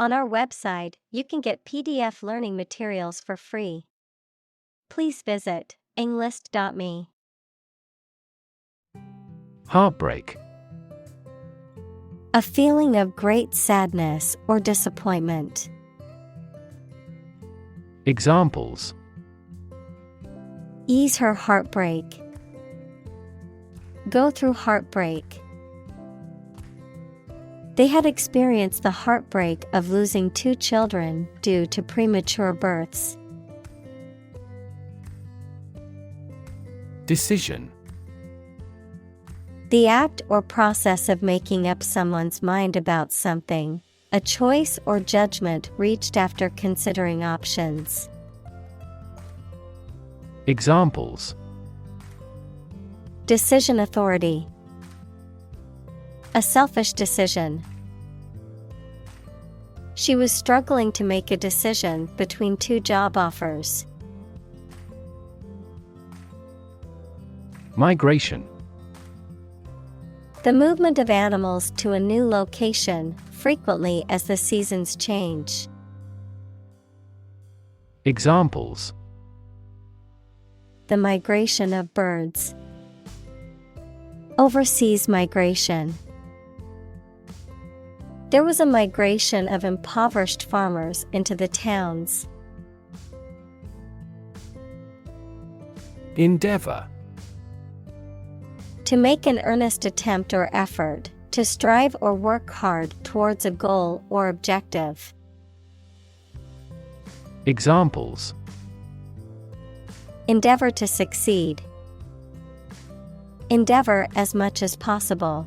On our website, you can get PDF learning materials for free. Please visit englist.me. Heartbreak. A feeling of great sadness or disappointment. Examples: Ease her heartbreak. Go through heartbreak. They had experienced the heartbreak of losing 2 children due to premature births. Decision. The act or process of making up someone's mind about something, a choice or judgment reached after considering options. Examples: Decision authority. A selfish decision. She was struggling to make a decision between 2 job offers. Migration. The movement of animals to a new location, frequently as the seasons change. Examples: The migration of birds. Overseas migration. There was a migration of impoverished farmers into the towns. Endeavor. To make an earnest attempt or effort, to strive or work hard towards a goal or objective. Examples: Endeavor to succeed. Endeavor as much as possible.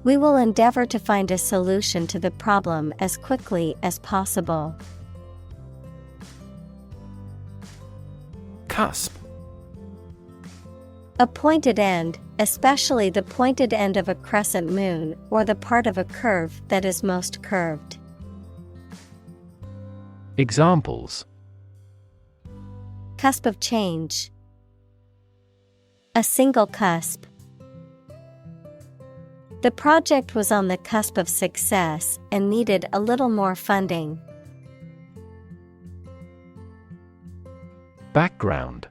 We will endeavor to find a solution to the problem as quickly as possible. Cusp. A pointed end, especially the pointed end of a crescent moon or the part of a curve that is most curved. Examples: Cusp of change. A single cusp. The project was on the cusp of success and needed a little more funding. Background.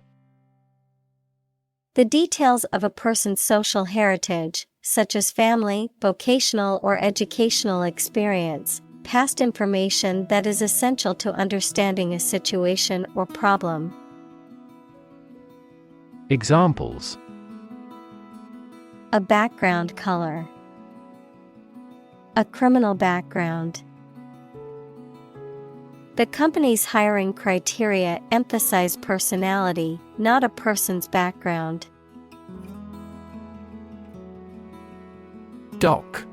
The details of a person's social heritage, such as family, vocational or educational experience, past information that is essential to understanding a situation or problem. Examples: A background color. A criminal background. The company's hiring criteria emphasize personality, not a person's background. Dock.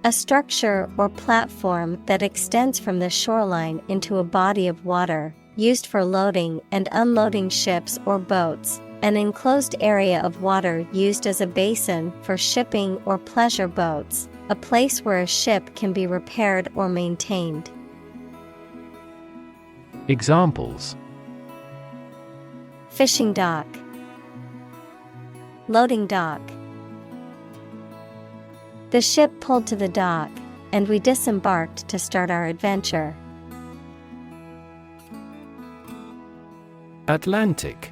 A structure or platform that extends from the shoreline into a body of water, used for loading and unloading ships or boats, an enclosed area of water used as a basin for shipping or pleasure boats, a place where a ship can be repaired or maintained. Examples: Fishing dock. Loading dock. The ship pulled to the dock, and we disembarked to start our adventure. Atlantic.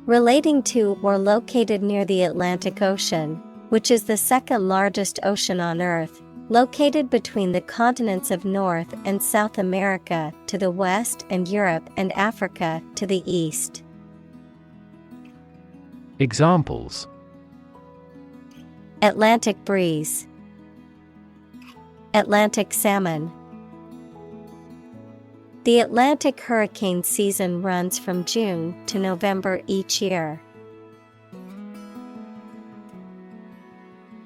Relating to or located near the Atlantic Ocean, which is the second largest ocean on Earth, located between the continents of North and South America to the west and Europe and Africa to the east. Examples: Atlantic breeze. Atlantic salmon. The Atlantic hurricane season runs from June to November each year.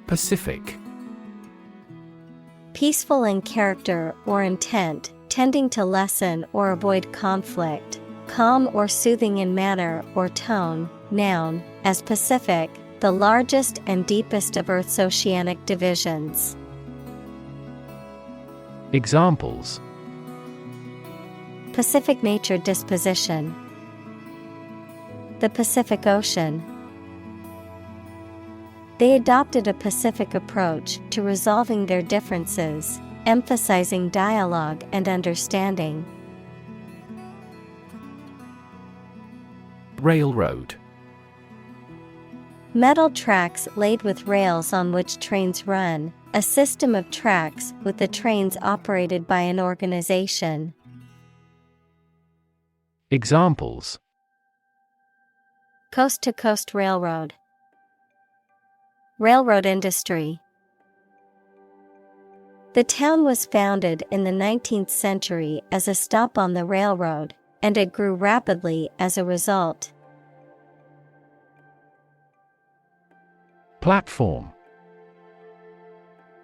Pacific. Peaceful in character or intent, tending to lessen or avoid conflict, calm or soothing in manner or tone. Noun, as Pacific, the largest and deepest of Earth's oceanic divisions. Examples: Pacific nature disposition. The Pacific Ocean. They adopted a pacific approach to resolving their differences, emphasizing dialogue and understanding. Railroad. Metal tracks laid with rails on which trains run, a system of tracks with the trains operated by an organization. Examples: Coast-to-coast railroad. Railroad industry. The town was founded in the 19th century as a stop on the railroad, and it grew rapidly as a result. Platform.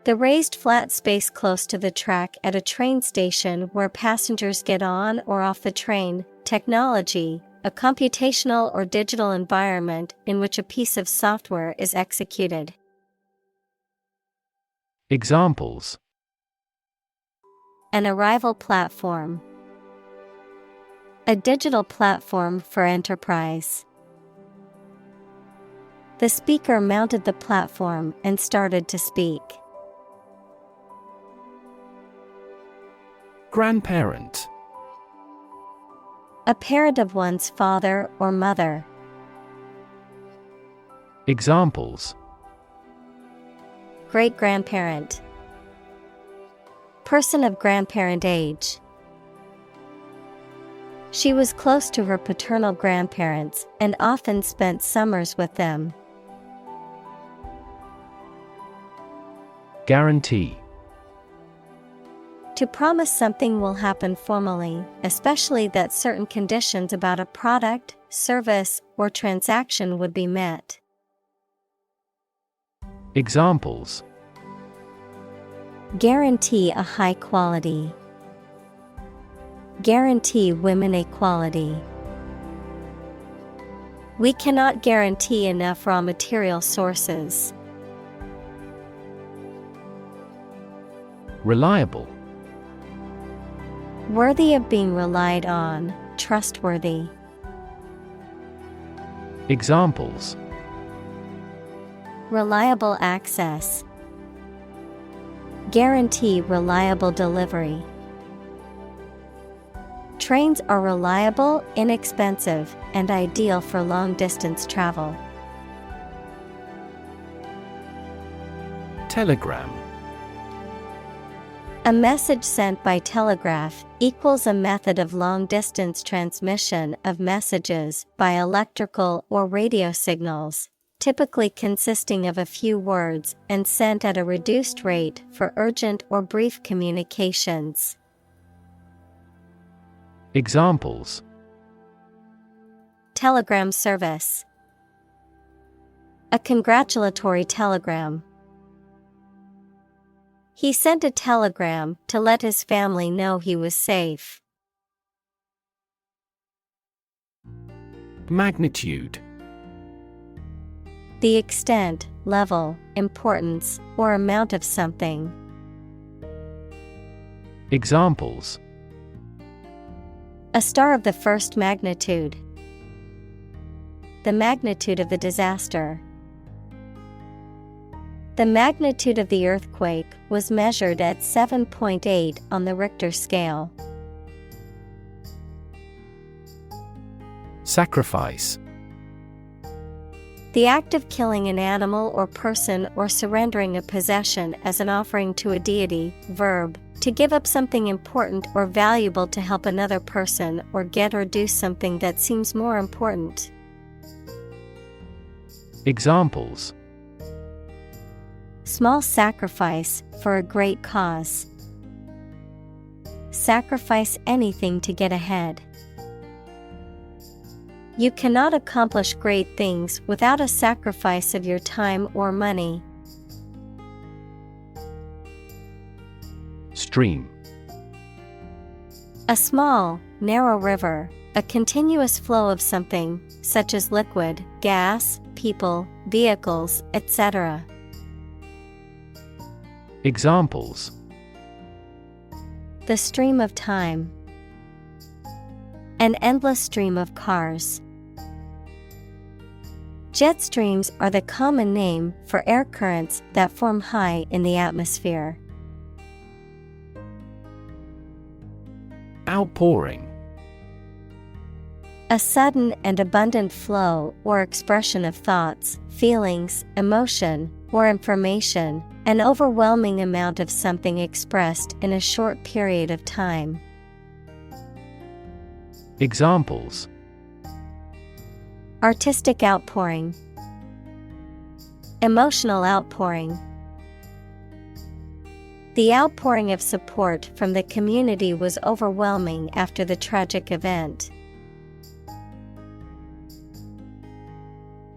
The raised flat space close to the track at a train station where passengers get on or off the train. Technology, a computational or digital environment in which a piece of software is executed. Examples: An arrival platform. A digital platform for enterprise. The speaker mounted the platform and started to speak. Grandparent. A parent of one's father or mother. Examples: Great-grandparent. Person of grandparent age. She was close to her paternal grandparents and often spent summers with them. Guarantee. To promise something will happen formally, especially that certain conditions about a product, service, or transaction would be met. Examples: Guarantee a high quality. Guarantee women equality. We cannot guarantee enough raw material sources. Reliable. Worthy of being relied on, trustworthy. Examples: Reliable access. Guarantee reliable delivery. Trains are reliable, inexpensive, and ideal for long-distance travel. Telegram. A message sent by telegraph equals a method of long-distance transmission of messages by electrical or radio signals, typically consisting of a few words and sent at a reduced rate for urgent or brief communications. Examples: Telegram service. A congratulatory telegram. He sent a telegram to let his family know he was safe. Magnitude. The extent, level, importance, or amount of something. Examples: A star of the first magnitude. The magnitude of the disaster. The magnitude of the earthquake was measured at 7.8 on the Richter scale. Sacrifice. The act of killing an animal or person or surrendering a possession as an offering to a deity. Verb, to give up something important or valuable to help another person or get or do something that seems more important. Examples: Small sacrifice for a great cause. Sacrifice anything to get ahead. You cannot accomplish great things without a sacrifice of your time or money. Stream. A small, narrow river, a continuous flow of something, such as liquid, gas, people, vehicles, etc. Examples: The stream of time. An endless stream of cars. Jet streams are the common name for air currents that form high in the atmosphere. Outpouring. A sudden and abundant flow or expression of thoughts, feelings, emotion, or information, an overwhelming amount of something expressed in a short period of time. Examples: artistic outpouring, emotional outpouring. The outpouring of support from the community was overwhelming after the tragic event.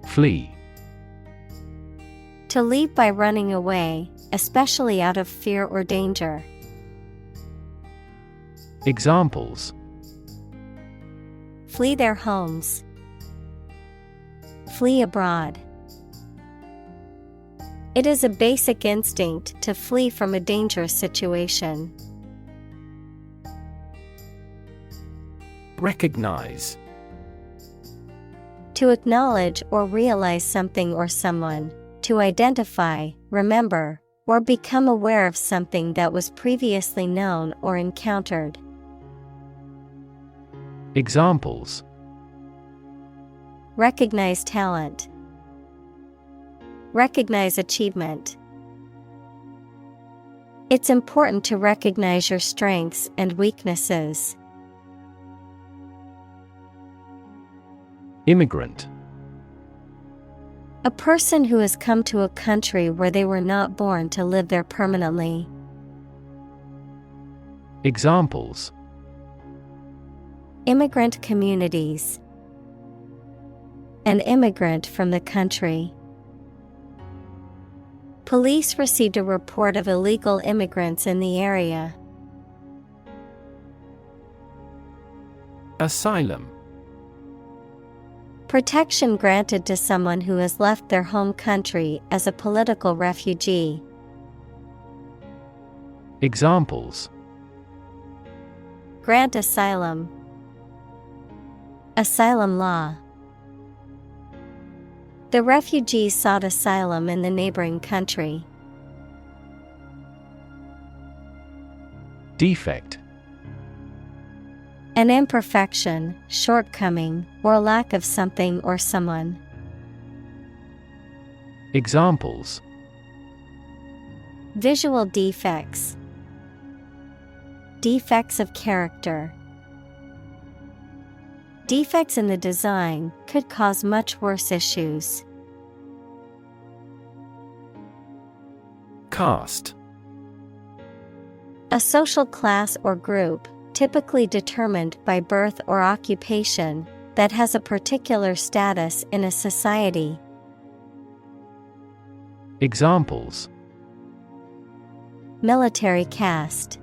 Flee. To leave by running away, especially out of fear or danger. Examples: flee their homes, flee abroad. It is a basic instinct to flee from a dangerous situation. Recognize. To acknowledge or realize something or someone, to identify, remember, or become aware of something that was previously known or encountered. Examples: recognize talent, recognize achievement. It's important to recognize your strengths and weaknesses. Immigrant. A person who has come to a country where they were not born to live there permanently. Examples: immigrant communities, an immigrant from the country. Police received a report of illegal immigrants in the area. Asylum. Protection granted to someone who has left their home country as a political refugee. Examples: grant asylum, asylum law. The refugees sought asylum in the neighboring country. Defect. An imperfection, shortcoming, or lack of something or someone. Examples: visual defects, defects of character. Defects in the design could cause much worse issues. Caste. A social class or group, typically determined by birth or occupation, that has a particular status in a society. Examples: military caste,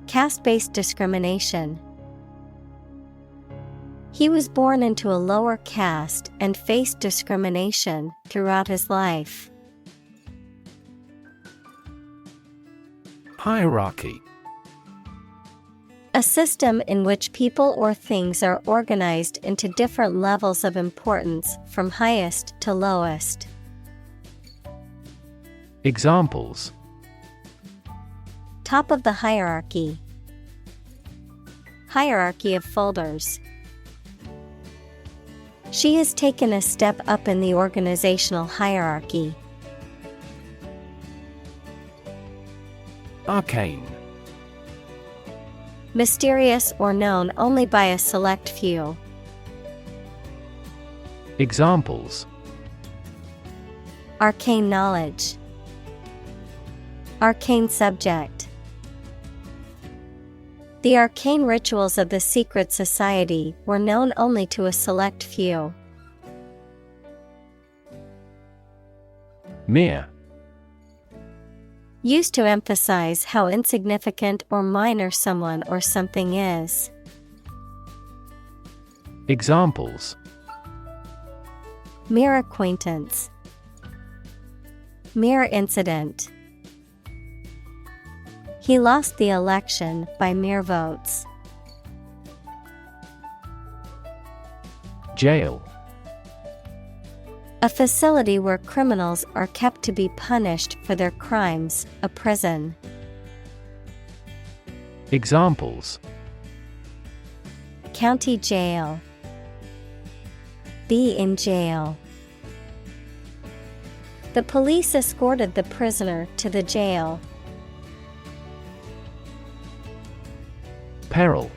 caste-based discrimination. He was born into a lower caste and faced discrimination throughout his life. Hierarchy. A system in which people or things are organized into different levels of importance from highest to lowest. Examples: top of the hierarchy, hierarchy of folders. She has taken a step up in the organizational hierarchy. Arcane. Mysterious or known only by a select few. Examples: arcane knowledge, arcane subject. The arcane rituals of the secret society were known only to a select few. Mere. Used to emphasize how insignificant or minor someone or something is. Examples: mere acquaintance, mere incident. He lost the election by mere votes. Jail. A facility where criminals are kept to be punished for their crimes, a prison. Examples: County jail. Be in jail. The police escorted the prisoner to the jail. Peril.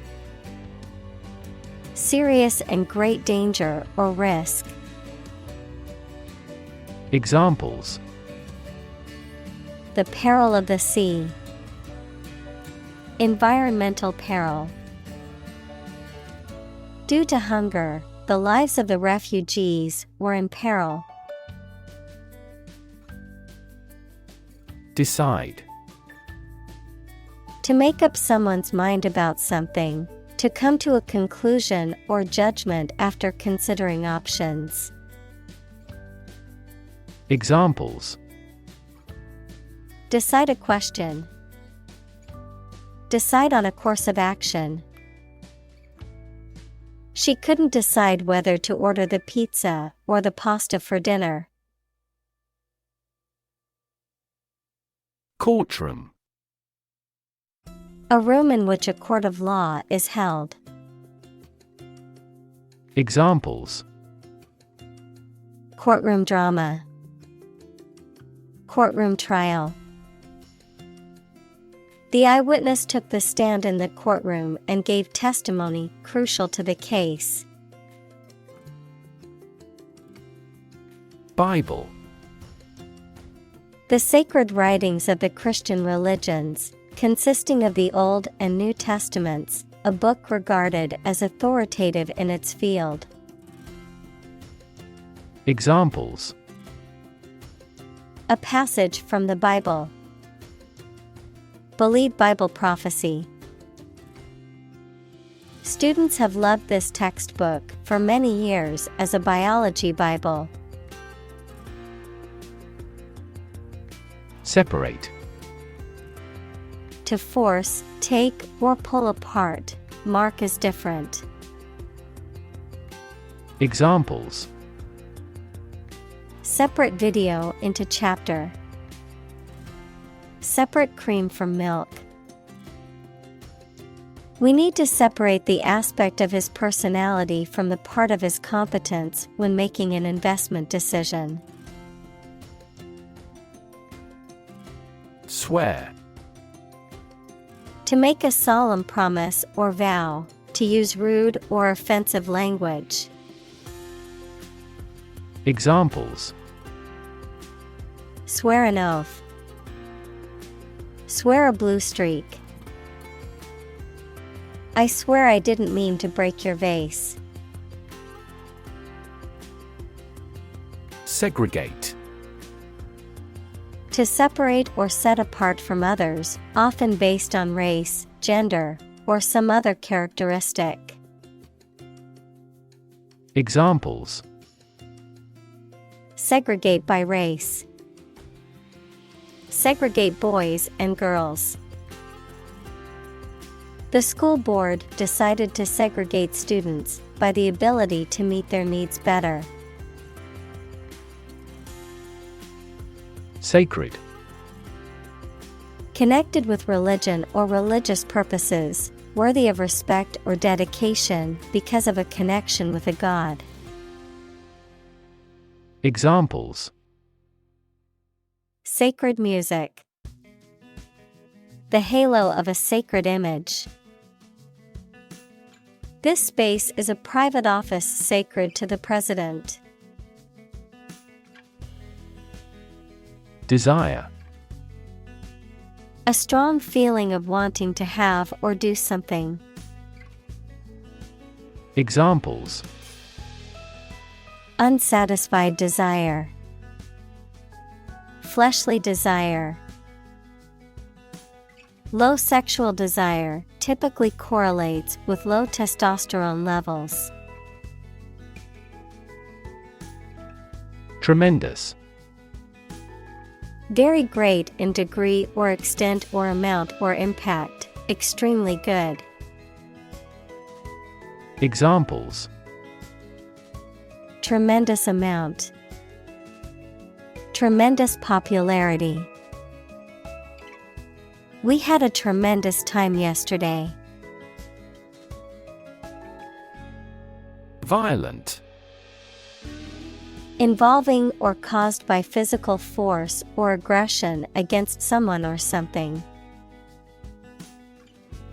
Serious and great danger or risk. Examples: The peril of the sea. Environmental peril. Due to hunger, the lives of the refugees were in peril. Decide. To make up someone's mind about something, to come to a conclusion or judgment after considering options. Examples: Decide a question. Decide on a course of action. She couldn't decide whether to order the pizza or the pasta for dinner. Courtroom. A room in which a court of law is held. Examples: Courtroom drama. Courtroom trial. The eyewitness took the stand in the courtroom and gave testimony crucial to the case. Bible. The sacred writings of the Christian religions, consisting of the Old and New Testaments, a book regarded as authoritative in its field. Examples: A passage from the Bible. Believe Bible prophecy. Students have loved this textbook for many years as a biology Bible. Separate. To force, take, or pull apart, mark as different. Examples: Separate video into chapter. Separate cream from milk. We need to separate the aspect of his personality from the part of his competence when making an investment decision. Swear. To make a solemn promise or vow, to use rude or offensive language. Examples: Swear an oath. Swear a blue streak. I swear I didn't mean to break your vase. Segregate. To separate or set apart from others, often based on race, gender, or some other characteristic. Examples: Segregate by race. Segregate boys and girls. The school board decided to segregate students by the ability to meet their needs better. Sacred. Connected with religion or religious purposes, worthy of respect or dedication because of a connection with a god. Examples: Sacred music. The halo of a sacred image. This space is a private office sacred to the president. Desire. A strong feeling of wanting to have or do something. Examples: Unsatisfied desire. Fleshly desire. Low sexual desire typically correlates with low testosterone levels. Tremendous. Very great in degree or extent or amount or impact, extremely good. Examples: Tremendous amount. Tremendous popularity. We had a tremendous time yesterday. Violent. Involving or caused by physical force or aggression against someone or something.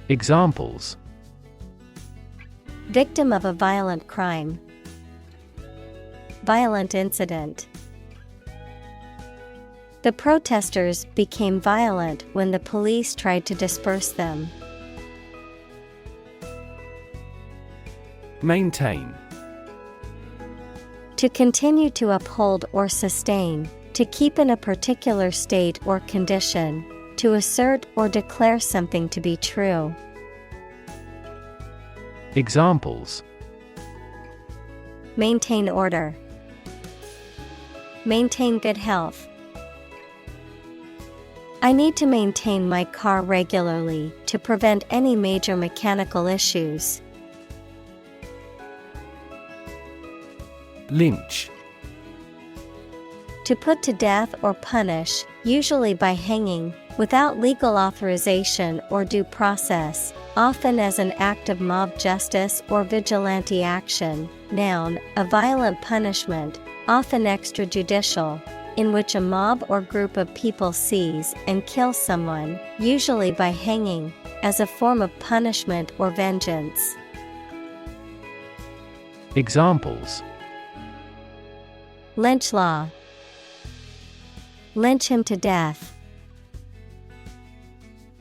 Examples: Victim of a violent crime. Violent incident. The protesters became violent when the police tried to disperse them. Maintain. To continue to uphold or sustain, to keep in a particular state or condition, to assert or declare something to be true. Examples: Maintain order. Maintain good health. I need to maintain my car regularly to prevent any major mechanical issues. Lynch. To put to death or punish, usually by hanging, without legal authorization or due process, often as an act of mob justice or vigilante action. Noun, a violent punishment, often extrajudicial, in which a mob or group of people seize and kill someone, usually by hanging, as a form of punishment or vengeance. Examples: Lynch law. Lynch him to death.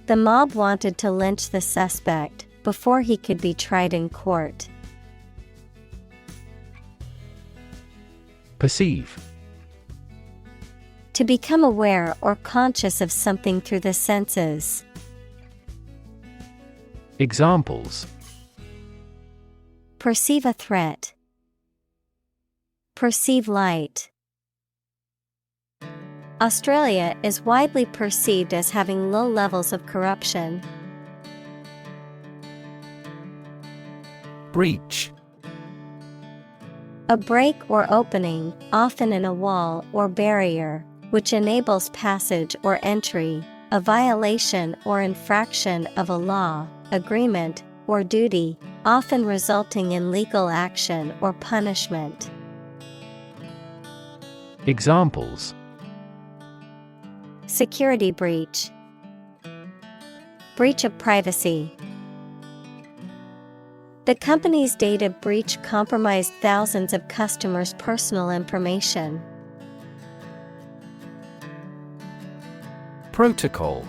The mob wanted to lynch the suspect before he could be tried in court. Perceive. To become aware or conscious of something through the senses. Examples: Perceive a threat. Perceive light. Australia is widely perceived as having low levels of corruption. Breach. A break or opening, often in a wall or barrier, which enables passage or entry, a violation or infraction of a law, agreement, or duty, often resulting in legal action or punishment. Examples: Security breach. Breach of privacy. The company's data breach compromised thousands of customers' personal information. Protocol.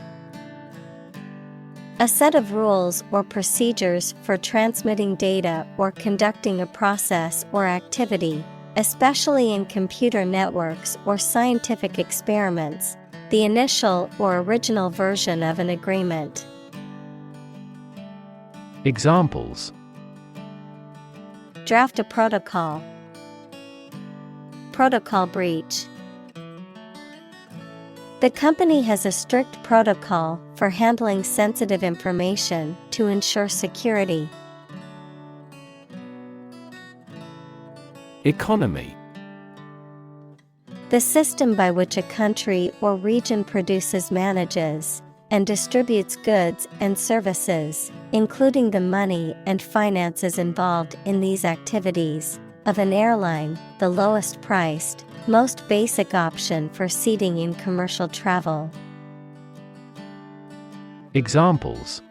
A set of rules or procedures for transmitting data or conducting a process or activity, especially in computer networks or scientific experiments, the initial or original version of an agreement. Examples: Draft a protocol. Protocol breach. The company has a strict protocol for handling sensitive information to ensure security. Economy. The system by which a country or region produces, manages, and distributes goods and services, including the money and finances involved in these activities, of an airline, the lowest priced, most basic option for seating in commercial travel. Examples: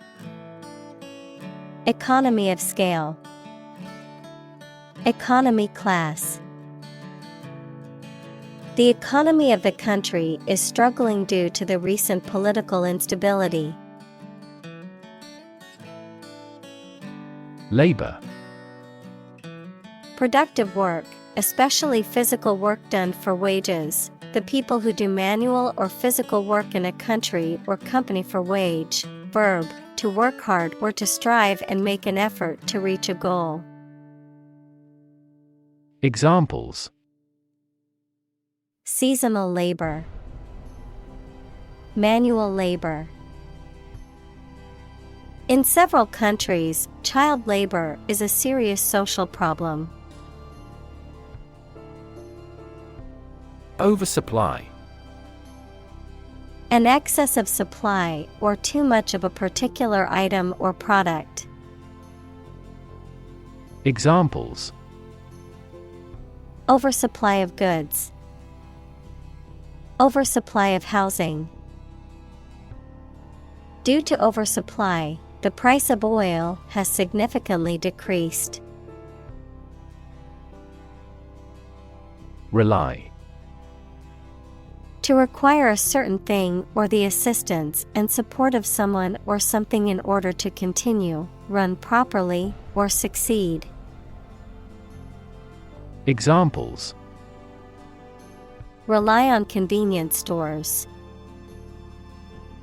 Economy of scale. Economy class. The economy of the country is struggling due to the recent political instability. Labor. Productive work, especially physical work done for wages, the people who do manual or physical work in a country or company for wage. Verb, to work hard or to strive and make an effort to reach a goal. Examples: Seasonal labor. Manual labor. In several countries, child labor is a serious social problem. Oversupply. An excess of supply or too much of a particular item or product. Examples: Oversupply of goods. Oversupply of housing. Due to oversupply, the price of oil has significantly decreased. Rely. To require a certain thing or the assistance and support of someone or something in order to continue, run properly, or succeed. Examples: Rely on convenience stores.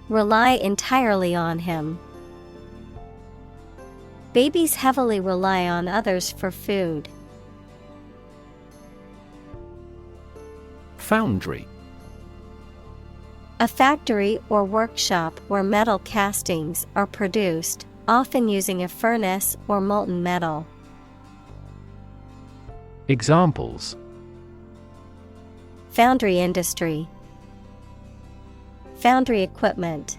Rely entirely on him. Babies heavily rely on others for food. Foundry. A factory or workshop where metal castings are produced, often using a furnace or molten metal. Examples: Foundry industry. Foundry equipment.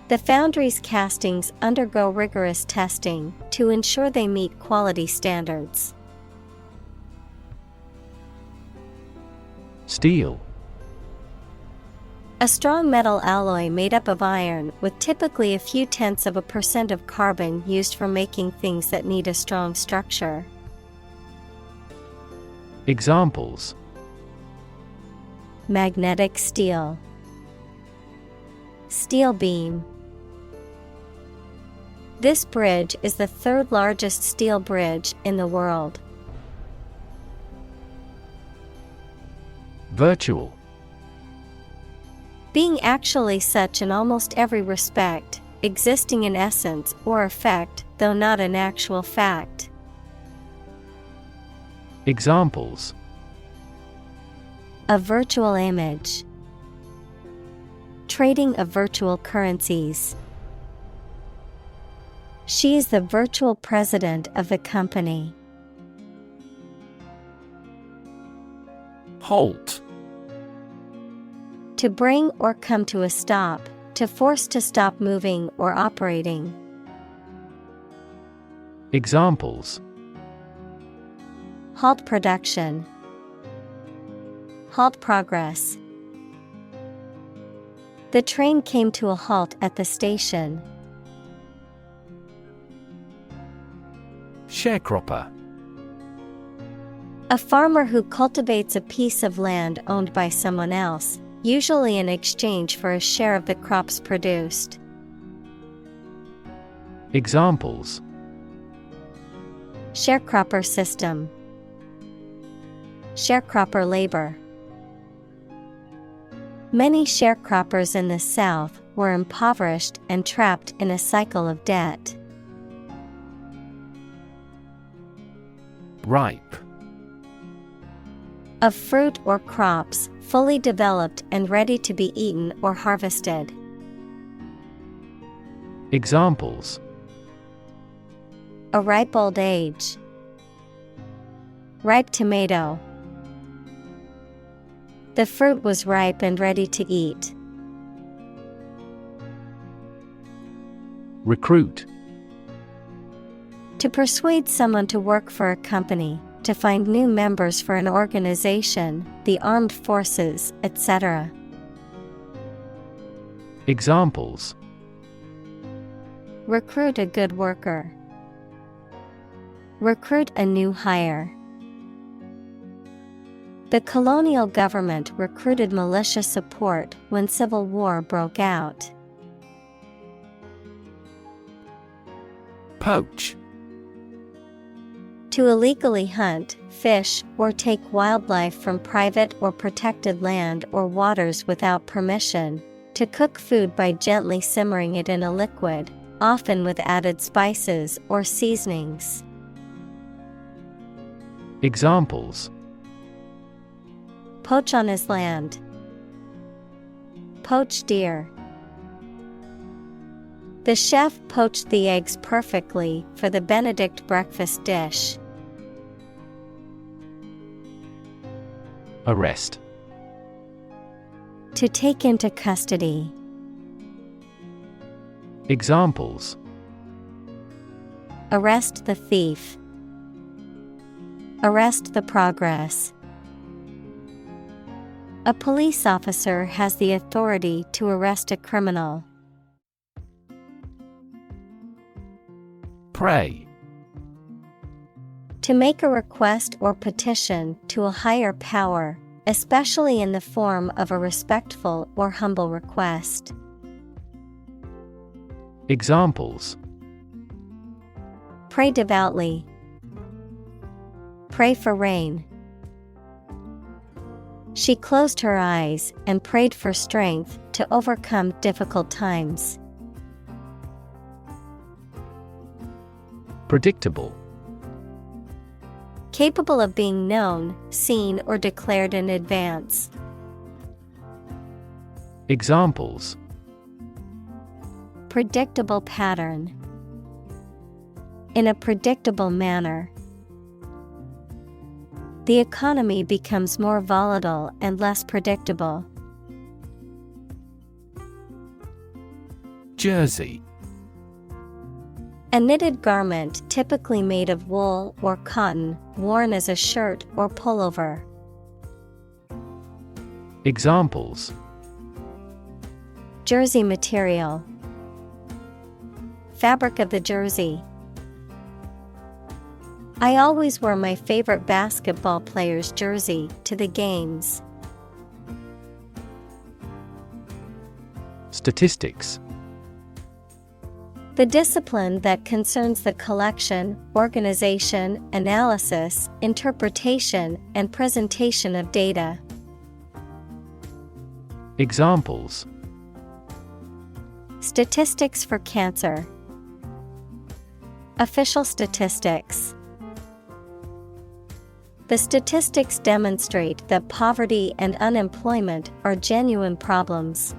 The foundry's castings undergo rigorous testing to ensure they meet quality standards. Steel. A strong metal alloy made up of iron with typically a few tenths of a % of carbon used for making things that need a strong structure. Examples: Magnetic steel. Steel beam. This bridge is the third largest steel bridge in the world. Virtual. Being actually such in almost every respect, existing in essence or effect, though not an actual fact. Examples: A virtual image. Trading of virtual currencies. She is the virtual president of the company. Halt. To bring or come to a stop, to force to stop moving or operating. Examples: Halt production. Halt progress. The train came to a halt at the station. Sharecropper. A farmer who cultivates a piece of land owned by someone else, usually in exchange for a share of the crops produced. Examples: Sharecropper system. Sharecropper labor. Many sharecroppers in the South were impoverished and trapped in a cycle of debt. Ripe. Of fruit or crops, fully developed and ready to be eaten or harvested. Examples: A ripe old age. Ripe tomato. The fruit was ripe and ready to eat. Recruit. To persuade someone to work for a company, to find new members for an organization, the armed forces, etc. Examples: Recruit a good worker. Recruit a new hire. The colonial government recruited militia support when civil war broke out. Poach. To illegally hunt, fish, or take wildlife from private or protected land or waters without permission. To cook food by gently simmering it in a liquid, often with added spices or seasonings. Examples: Poach on his land. Poached deer. The chef poached the eggs perfectly for the Benedict breakfast dish. Arrest. To take into custody. Examples: Arrest the thief. Arrest the progress. A police officer has the authority to arrest a criminal. Pray. To make a request or petition to a higher power, especially in the form of a respectful or humble request. Examples: Pray devoutly. Pray for rain. She closed her eyes and prayed for strength to overcome difficult times. Predictable. Capable of being known, seen, or declared in advance. Examples: Predictable pattern. In a predictable manner. The economy becomes more volatile and less predictable. Jersey. A knitted garment typically made of wool or cotton, worn as a shirt or pullover. Examples: Jersey material. Fabric of the jersey. I always wear my favorite basketball player's jersey to the games. Statistics. The discipline that concerns the collection, organization, analysis, interpretation, and presentation of data. Examples: Statistics for cancer. Official statistics. The statistics demonstrate that poverty and unemployment are genuine problems.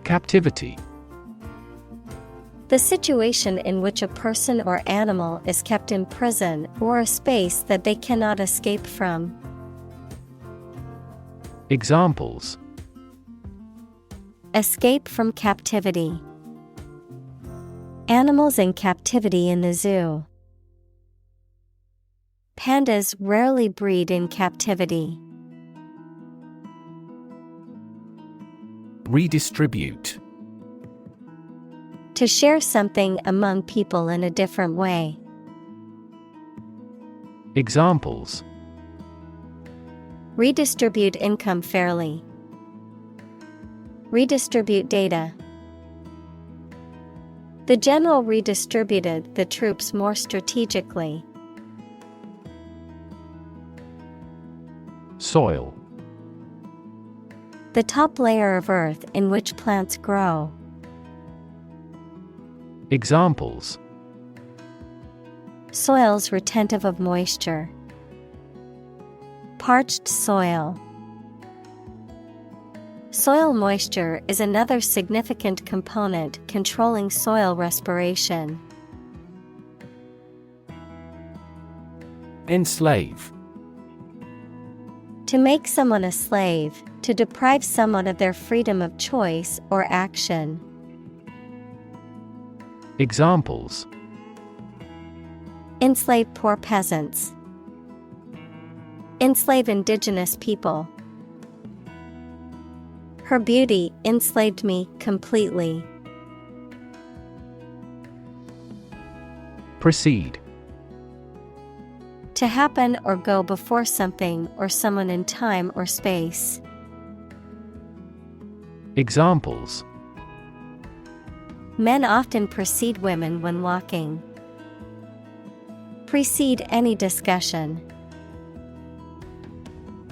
Captivity. The situation in which a person or animal is kept in prison or a space that they cannot escape from. Examples: Escape from captivity. Animals in captivity in the zoo. Pandas rarely breed in captivity. Redistribute. To share something among people in a different way. Examples: Redistribute income fairly. Redistribute data. The general redistributed the troops more strategically. Soil. The top layer of earth in which plants grow. Examples: Soils retentive of moisture. Parched soil. Soil moisture is another significant component controlling soil respiration. Enslave. To make someone a slave, to deprive someone of their freedom of choice or action. Examples: Enslave poor peasants. Enslave indigenous people. Her beauty enslaved me completely. Proceed. To happen or go before something or someone in time or space. Examples: Men often precede women when walking. Precede any discussion.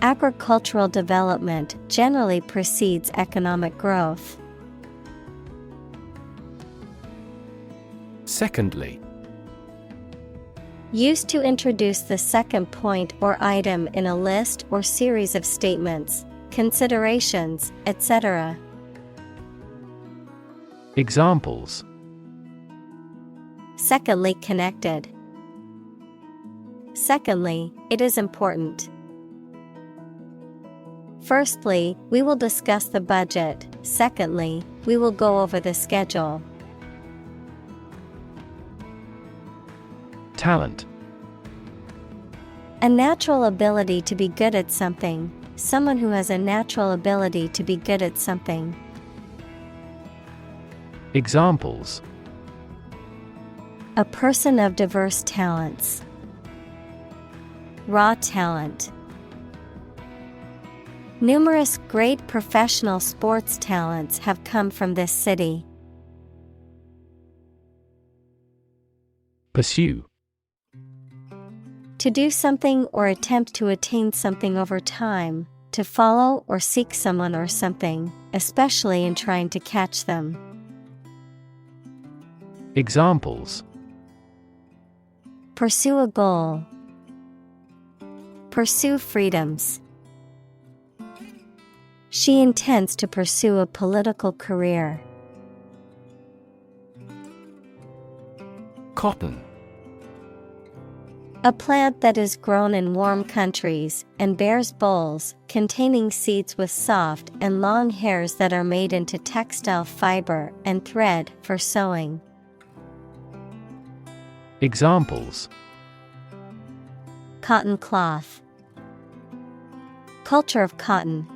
Agricultural development generally precedes economic growth. Secondly. Used to introduce the second point or item in a list or series of statements, considerations, etc. Examples: Secondly connected. Secondly, it is important. Firstly, we will discuss the budget. Secondly, we will go over the schedule. Talent. A natural ability to be good at something. Someone who has a natural ability to be good at something. Examples: A person of diverse talents. Raw talent. Numerous great professional sports talents have come from this city. Pursue. To do something or attempt to attain something over time, to follow or seek someone or something, especially in trying to catch them. Examples: Pursue a goal. Pursue freedoms. She intends to pursue a political career. Cotton. A plant that is grown in warm countries and bears bolls containing seeds with soft and long hairs that are made into textile fiber and thread for sewing. Examples: Cotton cloth. Culture of cotton.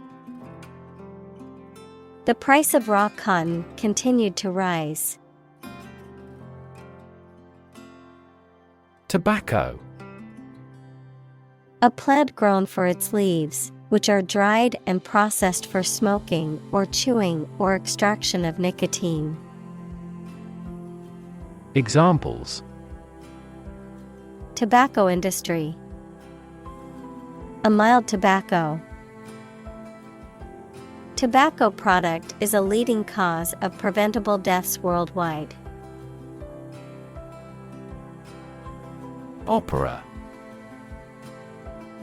The price of raw cotton continued to rise. Tobacco. A plant grown for its leaves, which are dried and processed for smoking or chewing or extraction of nicotine. Examples: Tobacco industry. A mild tobacco. Tobacco product is a leading cause of preventable deaths worldwide. Opera.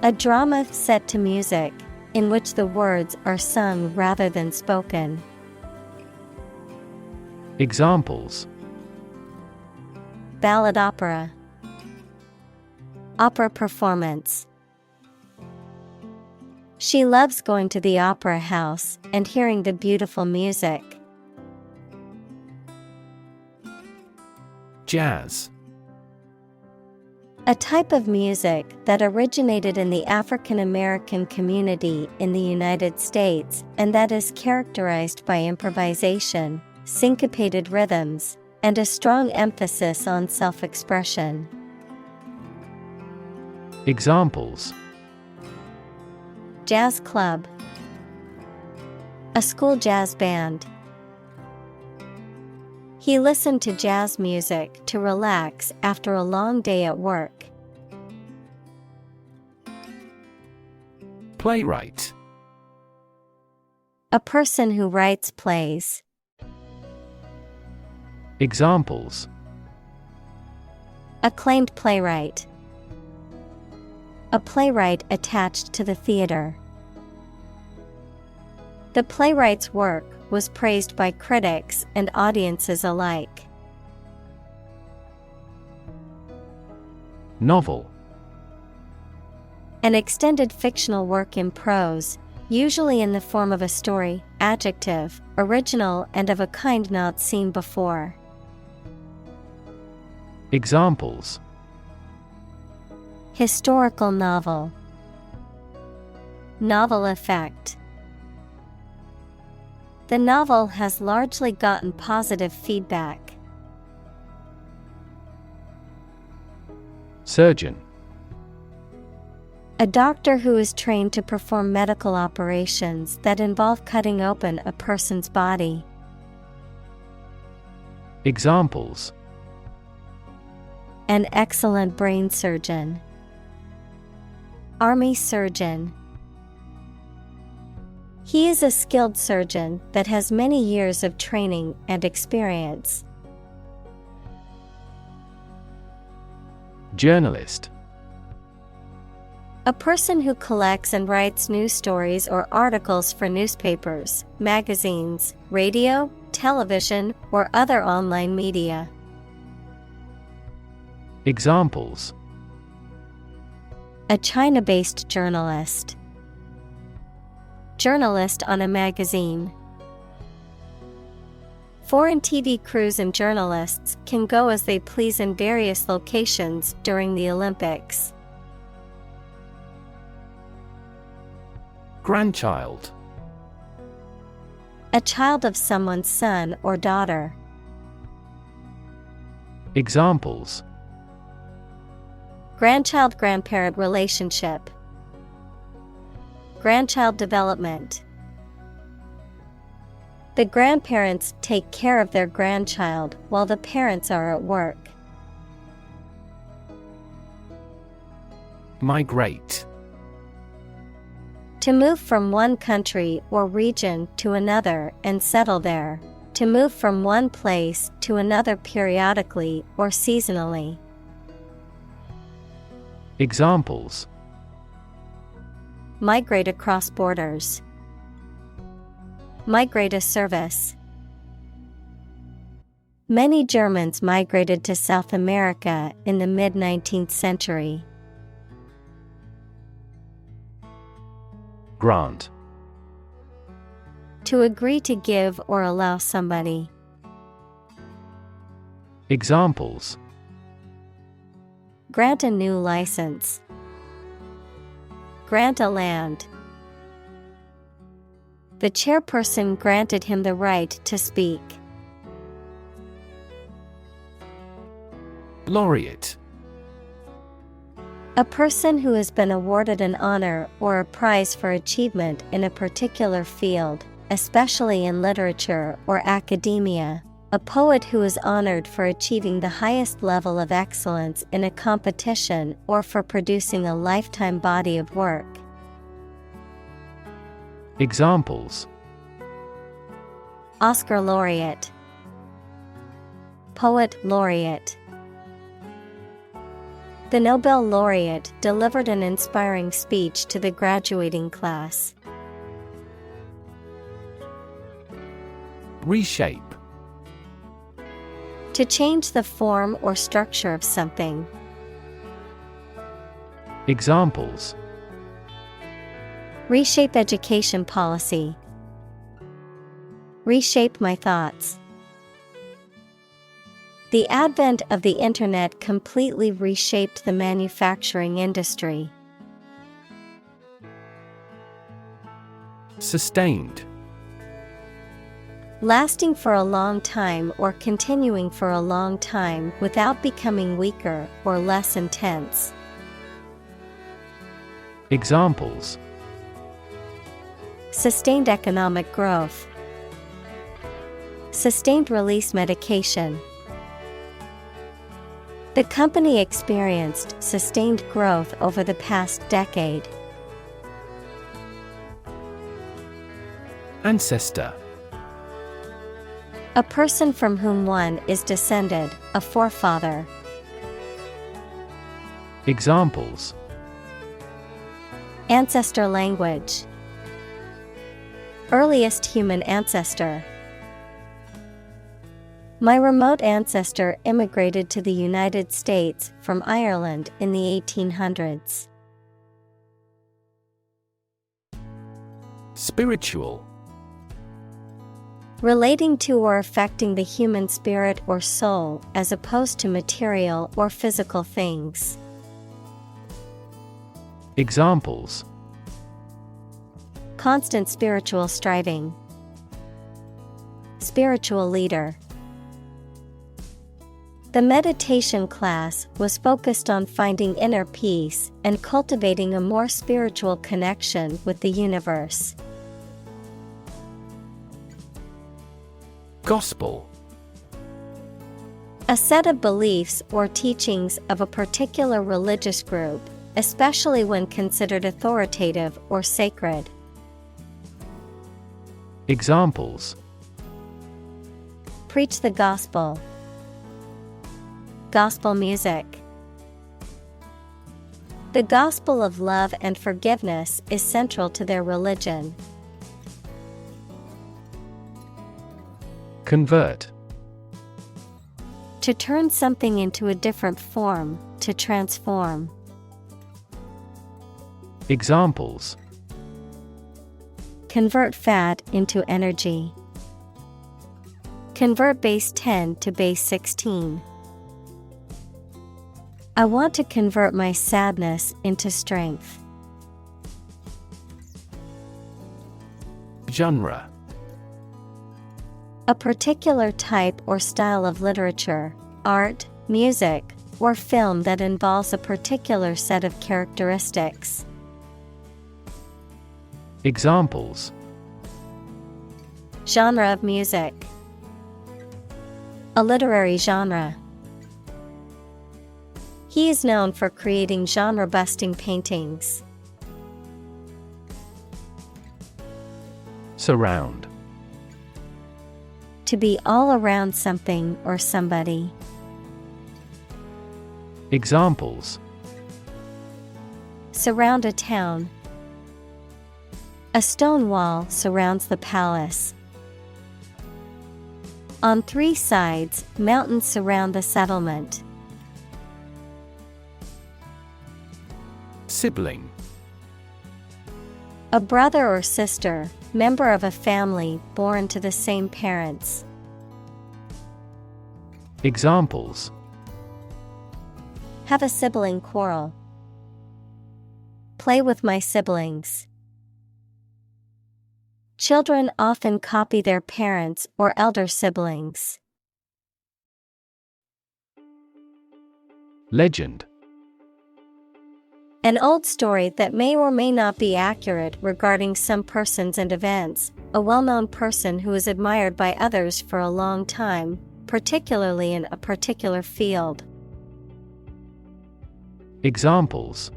A drama set to music, in which the words are sung rather than spoken. Examples: Ballad opera. Opera performance. She loves going to the opera house and hearing the beautiful music. Jazz. A type of music that originated in the African American community in the United States and that is characterized by improvisation, syncopated rhythms, and a strong emphasis on self-expression. Examples: Jazz club. A school jazz band. He listened to jazz music to relax after a long day at work. Playwright. A person who writes plays. Examples: Acclaimed playwright. A playwright attached to the theater. The playwright's work was praised by critics and audiences alike. Novel. An extended fictional work in prose, usually in the form of a story, adjective, original and of a kind not seen before. Examples: Historical novel. Novel effect. The novel has largely gotten positive feedback. Surgeon. A doctor who is trained to perform medical operations that involve cutting open a person's body. Examples: An excellent brain surgeon. Army surgeon. He is a skilled surgeon that has many years of training and experience. Journalist. A person who collects and writes news stories or articles for newspapers, magazines, radio, television, or other online media. Examples: A China-based journalist. Journalist on a magazine. Foreign TV crews and journalists can go as they please in various locations during the Olympics. Grandchild. A child of someone's son or daughter. Examples: Grandchild-grandparent relationship. Grandchild development. The grandparents take care of their grandchild while the parents are at work. Migrate. To move from one country or region to another and settle there. To move from one place to another periodically or seasonally. Examples: Migrate across borders. Migrate a service. Many Germans migrated to South America in the mid-19th century. Grant. To agree to give or allow somebody. Examples: Grant a new license. Grant a land. The chairperson granted him the right to speak. Laureate. A person who has been awarded an honor or a prize for achievement in a particular field, especially in literature or academia. A poet who is honored for achieving the highest level of excellence in a competition or for producing a lifetime body of work. Examples: Oscar laureate. Poet laureate. The Nobel laureate delivered an inspiring speech to the graduating class. Reshape. To change the form or structure of something. Examples: Reshape education policy. Reshape my thoughts. The advent of the Internet completely reshaped the manufacturing industry. Sustained. Lasting for a long time or continuing for a long time without becoming weaker or less intense. Examples: Sustained economic growth. Sustained release medication. The company experienced sustained growth over the past decade. Ancestor. A person from whom one is descended, a forefather. Examples: Ancestor language. Earliest human ancestor. My remote ancestor immigrated to the United States from Ireland in the 1800s. Spiritual. Relating to or affecting the human spirit or soul as opposed to material or physical things. Examples: Constant spiritual striving. Spiritual leader. The meditation class was focused on finding inner peace and cultivating a more spiritual connection with the universe. Gospel. A set of beliefs or teachings of a particular religious group, especially when considered authoritative or sacred. Examples: Preach the gospel. Gospel music. The gospel of love and forgiveness is central to their religion. Convert. To turn something into a different form, to transform. convert fat into energy. Convert base 10 to base 16. I want to convert my sadness into strength. Genre. A particular type or style of literature, art, music, or film that involves a particular set of characteristics. Examples: Genre of music. A literary genre. He is known for creating genre-busting paintings. Surround. To be all around something or somebody. Examples: Surround a town. A stone wall surrounds the palace. On 3 sides, mountains surround the settlement. Sibling. A brother or sister, member of a family born to the same parents. Examples: Have a sibling quarrel. Play with my siblings. Children often copy their parents or elder siblings. Legend. An old story that may or may not be accurate regarding some persons and events, a well-known person who is admired by others for a long time, particularly in a particular field. Examples: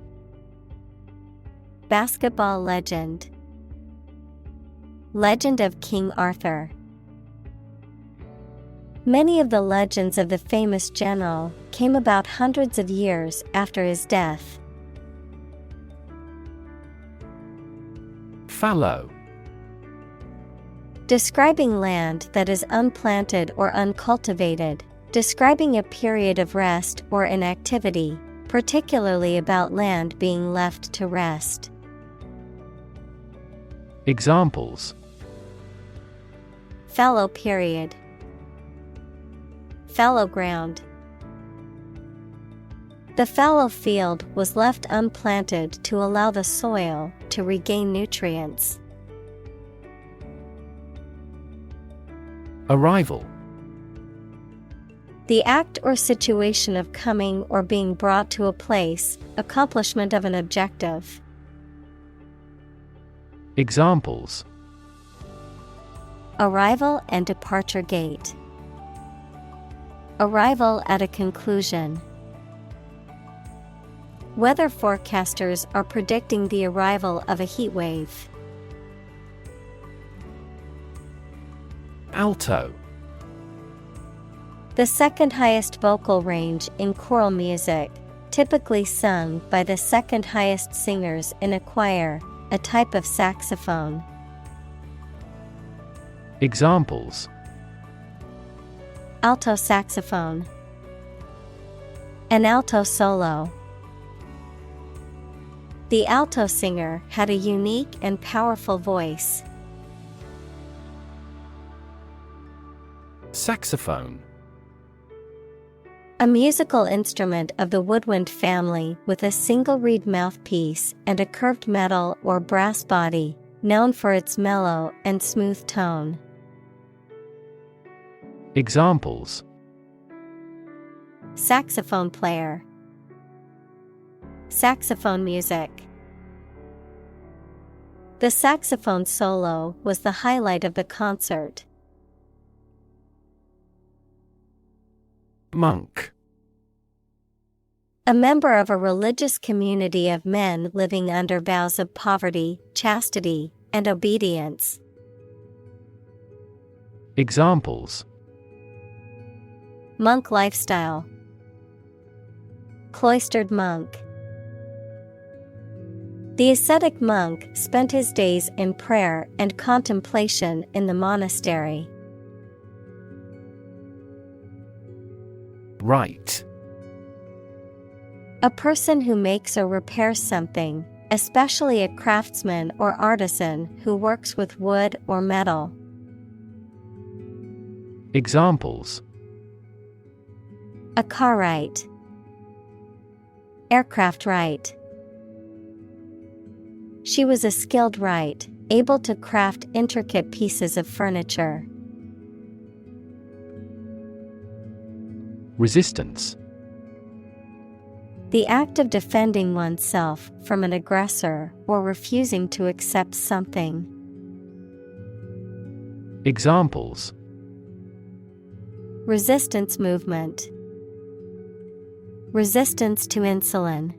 Basketball legend. Legend of King Arthur. Many of the legends of the famous general came about hundreds of years after his death. Fallow. Describing land that is unplanted or uncultivated, describing a period of rest or inactivity, particularly about land being left to rest. Examples: Fallow period. Fallow ground. The fallow field was left unplanted to allow the soil to regain nutrients. Arrival. The act or situation of coming or being brought to a place, accomplishment of an objective. Examples: Arrival and departure gate. Arrival at a conclusion. Weather forecasters are predicting the arrival of a heat wave. Alto. The second highest vocal range in choral music, typically sung by the second highest singers in a choir, a type of saxophone. Examples: Alto saxophone. An alto solo. The alto singer had a unique and powerful voice. Saxophone. A musical instrument of the woodwind family with a single reed mouthpiece and a curved metal or brass body, known for its mellow and smooth tone. Examples: Saxophone player. Saxophone music. The saxophone solo was the highlight of the concert. Monk. A member of a religious community of men living under vows of poverty, chastity, and obedience. Examples: Monk lifestyle. Cloistered monk. The ascetic monk spent his days in prayer and contemplation in the monastery. Right. A person who makes or repairs something, especially a craftsman or artisan who works with wood or metal. Examples: A car right, aircraft right. She was a skilled right, able to craft intricate pieces of furniture. Resistance. The act of defending oneself from an aggressor or refusing to accept something. Examples: Resistance movement, resistance to insulin.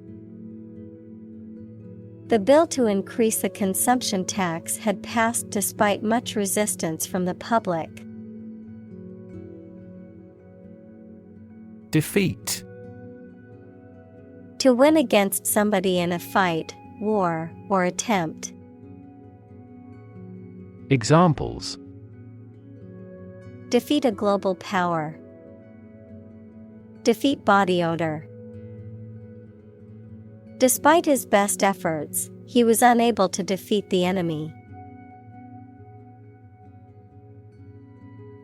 The bill to increase the consumption tax had passed despite much resistance from the public. Defeat. To win against somebody in a fight, war, or attempt. Examples: Defeat a global power. Defeat body odor. Despite his best efforts, he was unable to defeat the enemy.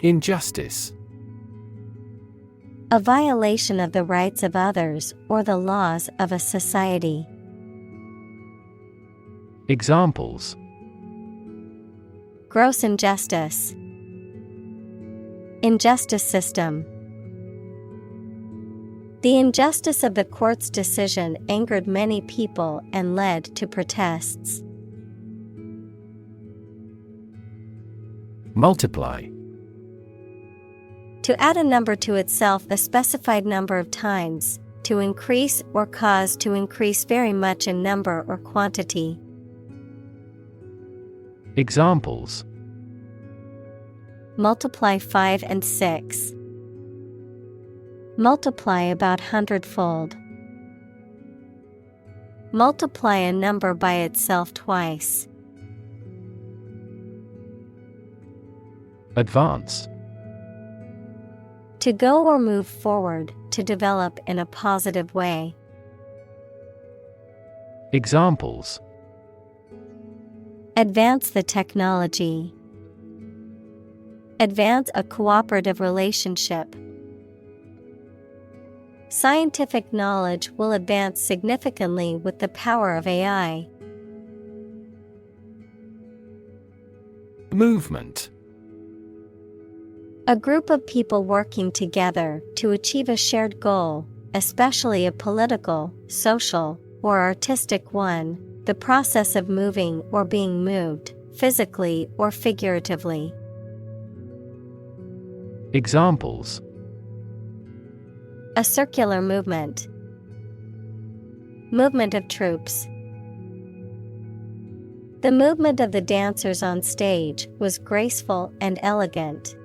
Injustice. A violation of the rights of others or the laws of a society. Examples: Gross injustice. Injustice system. The injustice of the court's decision angered many people and led to protests. Multiply. To add a number to itself a specified number of times, to increase or cause to increase very much in number or quantity. Examples: Multiply 5 and 6. Multiply about 100-fold. Multiply a number by itself twice. Advance. To go or move forward, to develop in a positive way. Examples: Advance the technology. Advance a cooperative relationship. Scientific knowledge will advance significantly with the power of AI. Movement. A group of people working together to achieve a shared goal, especially a political, social, or artistic one, the process of moving or being moved, physically or figuratively. Examples: A circular movement. Movement of troops. The movement of the dancers on stage was graceful and elegant.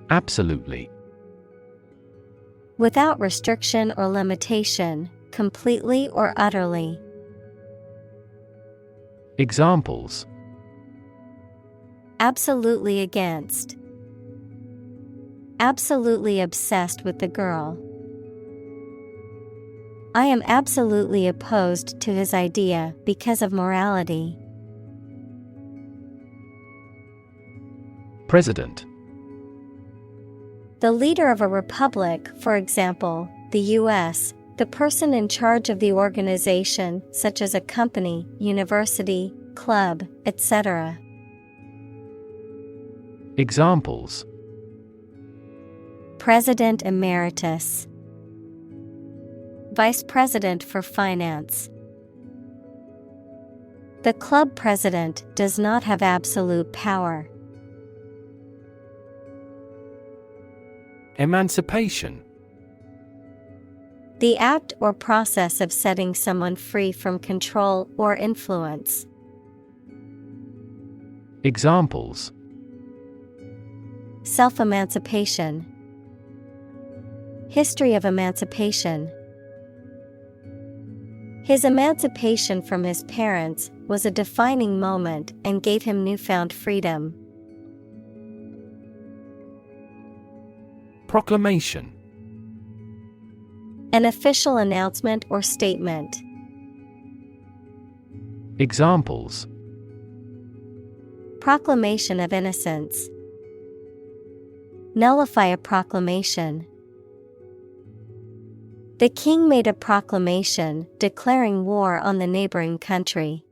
Absolutely. Without restriction or limitation, completely or utterly. Examples: Absolutely against. Absolutely obsessed with the girl. I am absolutely opposed to his idea because of morality. President. The leader of a republic, for example, the U.S., the person in charge of the organization, such as a company, university, club, etc. Examples: President Emeritus. Vice President for Finance. The club president does not have absolute power. Emancipation. The act or process of setting someone free from control or influence. Examples: Self-emancipation. History of emancipation. His emancipation from his parents was a defining moment and gave him newfound freedom. Proclamation. An official announcement or statement. Examples: Proclamation of innocence. Nullify a proclamation. The king made a proclamation declaring war on the neighboring country.